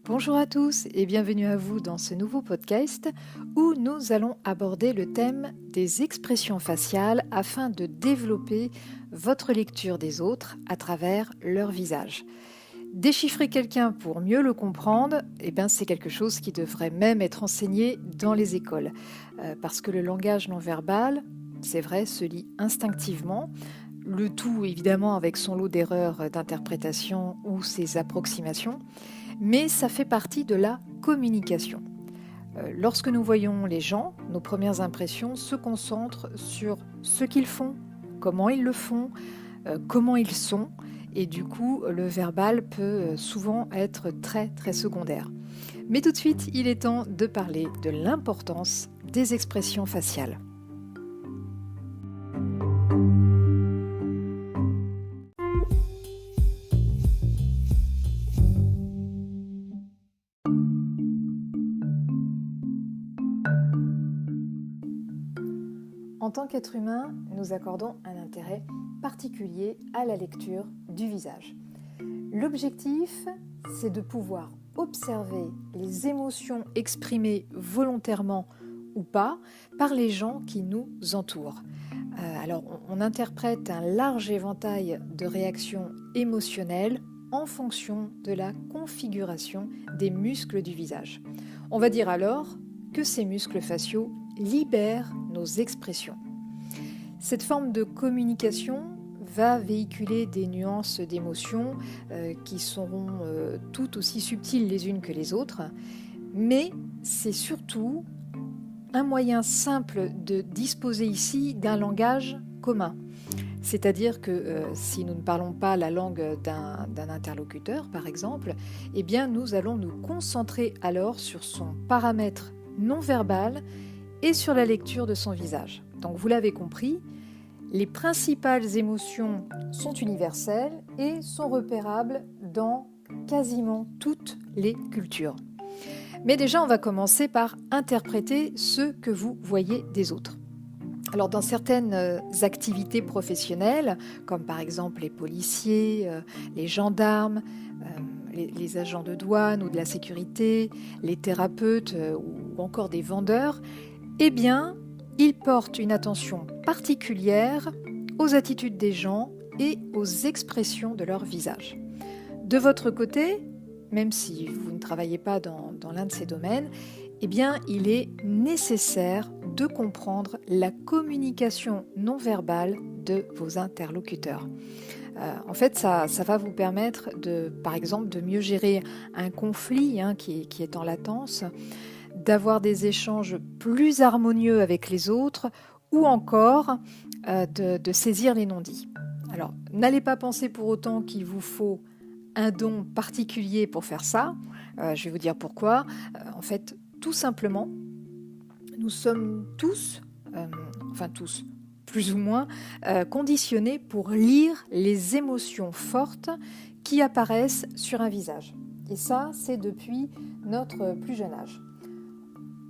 Bonjour à tous et bienvenue à vous dans ce nouveau podcast où nous allons aborder le thème des expressions faciales afin de développer votre lecture des autres à travers leur visage. Déchiffrer quelqu'un pour mieux le comprendre, c'est quelque chose qui devrait même être enseigné dans les écoles. Parce que le langage non verbal, c'est vrai, se lit instinctivement. Le tout évidemment avec son lot d'erreurs d'interprétation ou ses approximations. Mais ça fait partie de la communication. Lorsque nous voyons les gens, nos premières impressions se concentrent sur ce qu'ils font, comment ils le font, comment ils sont, et du coup, le verbal peut souvent être très très secondaire. Mais tout de suite, il est temps de parler de l'importance des expressions faciales. En tant qu'être humain, nous accordons un intérêt particulier à la lecture du visage. L'objectif, c'est de pouvoir observer les émotions exprimées volontairement ou pas par les gens qui nous entourent. Alors, on interprète un large éventail de réactions émotionnelles en fonction de la configuration des muscles du visage. On va dire alors que ces muscles faciaux libèrent nos expressions. Cette forme de communication va véhiculer des nuances d'émotions qui seront tout aussi subtiles les unes que les autres, mais c'est surtout un moyen simple de disposer ici d'un langage commun. C'est-à-dire que si nous ne parlons pas la langue d'un interlocuteur, par exemple, nous allons nous concentrer alors sur son paramètre non verbal et sur la lecture de son visage. Donc vous l'avez compris, les principales émotions sont universelles et sont repérables dans quasiment toutes les cultures. Mais déjà, on va commencer par interpréter ce que vous voyez des autres. Alors dans certaines activités professionnelles, comme par exemple les policiers, les gendarmes, les agents de douane ou de la sécurité, les thérapeutes ou encore des vendeurs, ils portent une attention particulière aux attitudes des gens et aux expressions de leur visage. De votre côté, même si vous ne travaillez pas dans l'un de ces domaines, il est nécessaire de comprendre la communication non verbale de vos interlocuteurs. Ça va vous permettre par exemple, de mieux gérer un conflit qui est en latence, d'avoir des échanges plus harmonieux avec les autres ou encore de saisir les non-dits. Alors, n'allez pas penser pour autant qu'il vous faut un don particulier pour faire ça. Je vais vous dire pourquoi. Tout simplement, nous sommes tous, plus ou moins, conditionnés pour lire les émotions fortes qui apparaissent sur un visage. Et ça, c'est depuis notre plus jeune âge.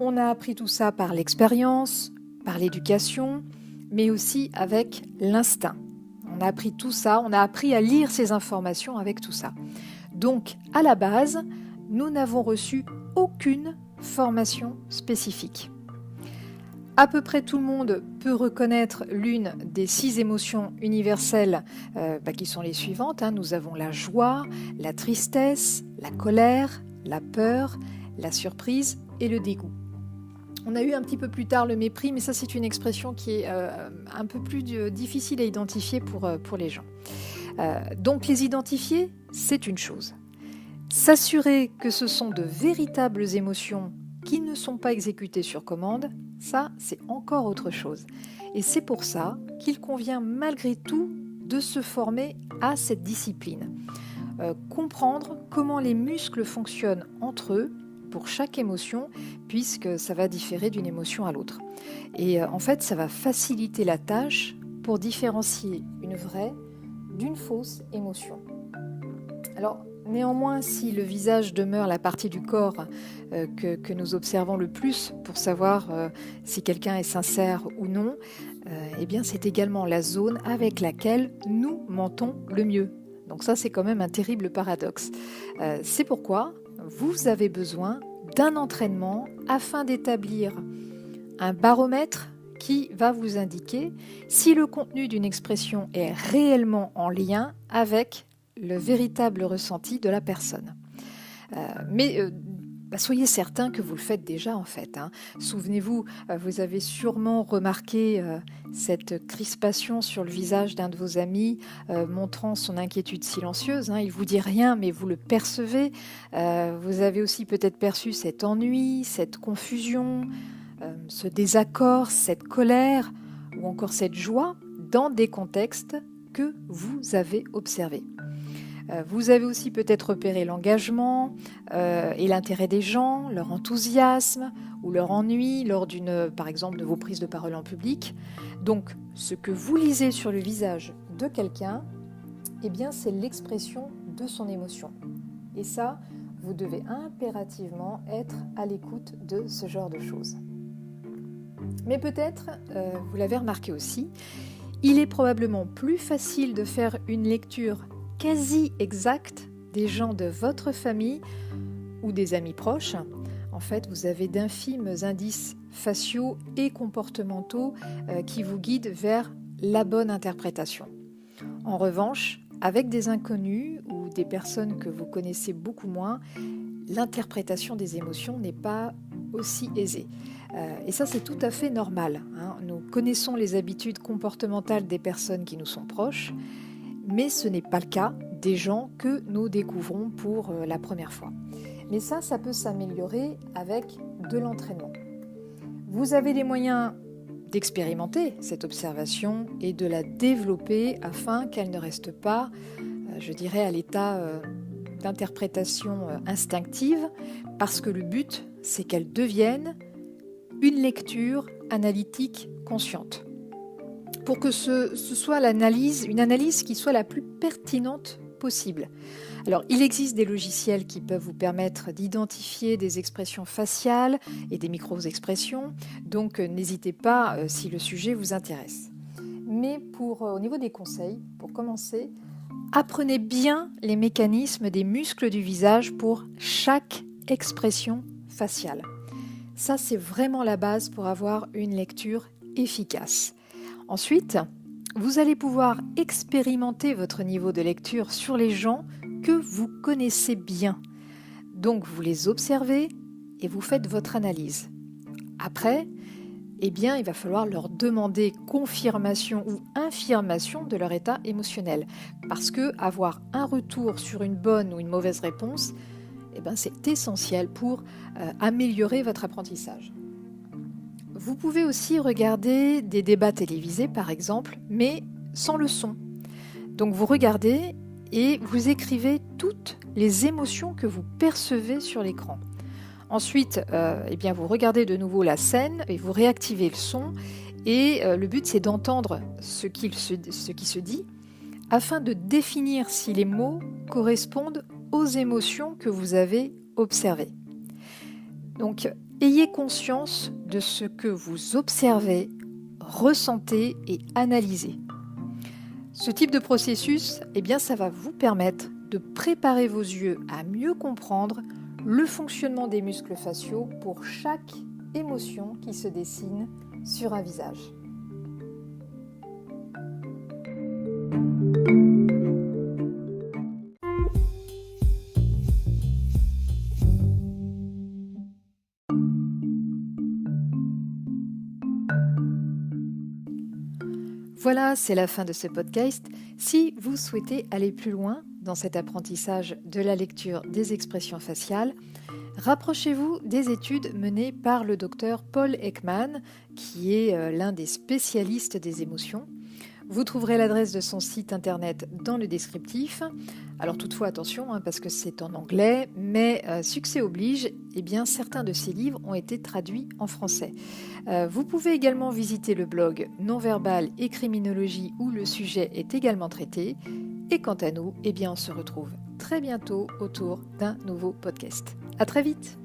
On a appris tout ça par l'expérience, par l'éducation, mais aussi avec l'instinct. On a appris tout ça, on a appris à lire ces informations avec tout ça. Donc, à la base, nous n'avons reçu aucune formation spécifique. À peu près tout le monde peut reconnaître l'une des 6 émotions universelles qui sont les suivantes. Nous avons la joie, la tristesse, la colère, la peur, la surprise et le dégoût. On a eu un petit peu plus tard le mépris, mais ça c'est une expression qui est un peu plus difficile à identifier pour les gens. Donc les identifier, c'est une chose. S'assurer que ce sont de véritables émotions qui ne sont pas exécutées sur commande, ça c'est encore autre chose. Et c'est pour ça qu'il convient malgré tout de se former à cette discipline. Comprendre comment les muscles fonctionnent entre eux pour chaque émotion, puisque ça va différer d'une émotion à l'autre. Et ça va faciliter la tâche pour différencier une vraie d'une fausse émotion. Alors, néanmoins, si le visage demeure la partie du corps que nous observons le plus pour savoir si quelqu'un est sincère ou non, eh bien c'est également la zone avec laquelle nous mentons le mieux. Donc ça, c'est quand même un terrible paradoxe. C'est pourquoi vous avez besoin d'un entraînement afin d'établir un baromètre qui va vous indiquer si le contenu d'une expression est réellement en lien avec le véritable ressenti de la personne. Soyez certain que vous le faites déjà en fait. Souvenez-vous, vous avez sûrement remarqué cette crispation sur le visage d'un de vos amis montrant son inquiétude silencieuse. Il ne vous dit rien mais vous le percevez. Vous avez aussi peut-être perçu cet ennui, cette confusion, ce désaccord, cette colère ou encore cette joie dans des contextes que vous avez observés. Vous avez aussi peut-être repéré l'engagement et l'intérêt des gens, leur enthousiasme ou leur ennui lors par exemple, de vos prises de parole en public. Donc, ce que vous lisez sur le visage de quelqu'un, eh bien, c'est l'expression de son émotion. Et ça, vous devez impérativement être à l'écoute de ce genre de choses. Mais peut-être, vous l'avez remarqué aussi, il est probablement plus facile de faire une lecture quasi exacte des gens de votre famille ou des amis proches. En fait, vous avez d'infimes indices faciaux et comportementaux qui vous guident vers la bonne interprétation. En revanche, avec des inconnus ou des personnes que vous connaissez beaucoup moins, l'interprétation des émotions n'est pas aussi aisée. Et ça, c'est tout à fait normal. Nous connaissons les habitudes comportementales des personnes qui nous sont proches, mais ce n'est pas le cas des gens que nous découvrons pour la première fois. Mais ça peut s'améliorer avec de l'entraînement. Vous avez les moyens d'expérimenter cette observation et de la développer afin qu'elle ne reste pas, à l'état d'interprétation instinctive, parce que le but, c'est qu'elle devienne une lecture analytique consciente. Pour que ce soit une analyse qui soit la plus pertinente possible. Alors, il existe des logiciels qui peuvent vous permettre d'identifier des expressions faciales et des micro-expressions, donc n'hésitez pas si le sujet vous intéresse. Mais au niveau des conseils, pour commencer, apprenez bien les mécanismes des muscles du visage pour chaque expression faciale. Ça, c'est vraiment la base pour avoir une lecture efficace. Ensuite, vous allez pouvoir expérimenter votre niveau de lecture sur les gens que vous connaissez bien. Donc, vous les observez et vous faites votre analyse. Après, il va falloir leur demander confirmation ou infirmation de leur état émotionnel. Parce que avoir un retour sur une bonne ou une mauvaise réponse, c'est essentiel pour améliorer votre apprentissage. Vous pouvez aussi regarder des débats télévisés, par exemple, mais sans le son. Donc vous regardez et vous écrivez toutes les émotions que vous percevez sur l'écran. Ensuite, vous regardez de nouveau la scène et vous réactivez le son. Et le but, c'est d'entendre ce qui se dit afin de définir si les mots correspondent aux émotions que vous avez observées. Donc, ayez conscience de ce que vous observez, ressentez et analysez. Ce type de processus, ça va vous permettre de préparer vos yeux à mieux comprendre le fonctionnement des muscles faciaux pour chaque émotion qui se dessine sur un visage. Voilà, c'est la fin de ce podcast. Si vous souhaitez aller plus loin dans cet apprentissage de la lecture des expressions faciales, rapprochez-vous des études menées par le docteur Paul Ekman, qui est l'un des spécialistes des émotions. Vous trouverez l'adresse de son site internet dans le descriptif. Alors toutefois, attention, parce que c'est en anglais, mais succès oblige, certains de ses livres ont été traduits en français. Vous pouvez également visiter le blog Non-verbal et criminologie où le sujet est également traité. Et quant à nous, on se retrouve très bientôt autour d'un nouveau podcast. À très vite!